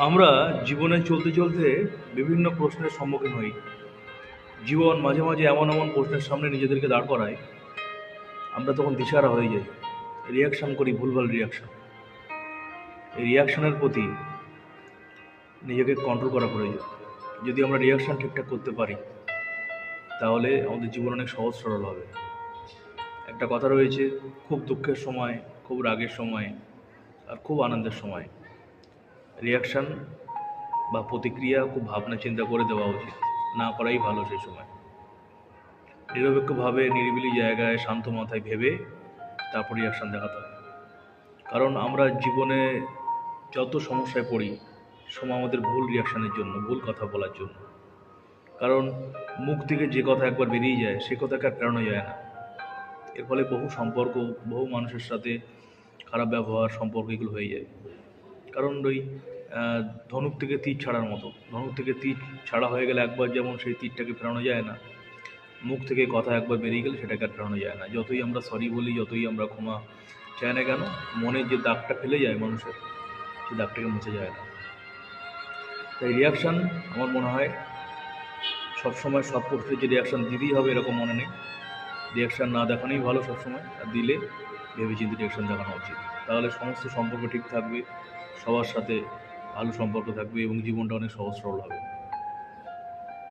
আমরা জীবনে চলতে চলতে বিভিন্ন প্রশ্নের সম্মুখীন হই। জীবন মাঝে মাঝে এমন এমন প্রশ্নের সামনে নিজেদেরকে দাঁড় করায়, আমরা তখন দিশাহারা হয়ে যাই, রিয়াকশান করি, ভুলভাল রিয়াকশান। এই রিয়াকশানের প্রতি নিজেকে কন্ট্রোল করা প্রয়োজন। যদি আমরা রিয়াকশান ঠিকঠাক করতে পারি, তাহলে আমাদের জীবন অনেক সহজ সরল হবে। একটা কথা রয়েছে, খুব দুঃখের সময়, খুব রাগের সময়, আর খুব আনন্দের সময় রিয়াকশান বা প্রতিক্রিয়া খুব ভাবনা চিন্তা করে দেওয়া উচিত, না করাই ভালো। সেই সময় নিরপেক্ষভাবে নিরিবিলি জায়গায় শান্ত মাথায় ভেবে তারপর রিয়াকশান দেখাতে হয়। কারণ আমরা জীবনে যত সমস্যায় পড়ি, সময় আমাদের ভুল রিয়াকশানের জন্য, ভুল কথা বলার জন্য। কারণ মুখ থেকে যে কথা একবার বেরিয়ে যায়, সে কথাকে আর ফেরানো যায় না। এর ফলে বহু সম্পর্ক, বহু মানুষের সাথে খারাপ ব্যবহার, সম্পর্ক এগুলো হয়ে যায়। কারণ ওই ধনুক থেকে তীর ছাড়ার মতো, ধনুক থেকে তীর ছাড়া হয়ে গেলে একবার যেমন সেই তীরটাকে ফেরানো যায় না, মুখ থেকে কথা একবার বেরিয়ে গেলে সেটাকে আর ফেরানো যায় না। যতই আমরা সরি বলি, যতই আমরা ক্ষমা চাই না কেন, মনে যে দাগটা ফেলে যায় মানুষের, সেই দাগটাকে মুছে যায় না। তাই রিয়াকশান আমার মনে হয় সবসময় সব পরিস্থিতিতে যে রিয়াকশান দিতেই হবে এরকম মনে নেই। রিয়াকশান না দেখানোই ভালো সবসময়, আর দিলে ভেবেচিন্তে রিয়াকশান দেখানো উচিত। তাহলে সমস্ত সম্পর্ক ঠিক থাকবে, সবার সাথে ভালো সম্পর্ক থাকবে এবং জীবনটা অনেক সহজ সরল হবে।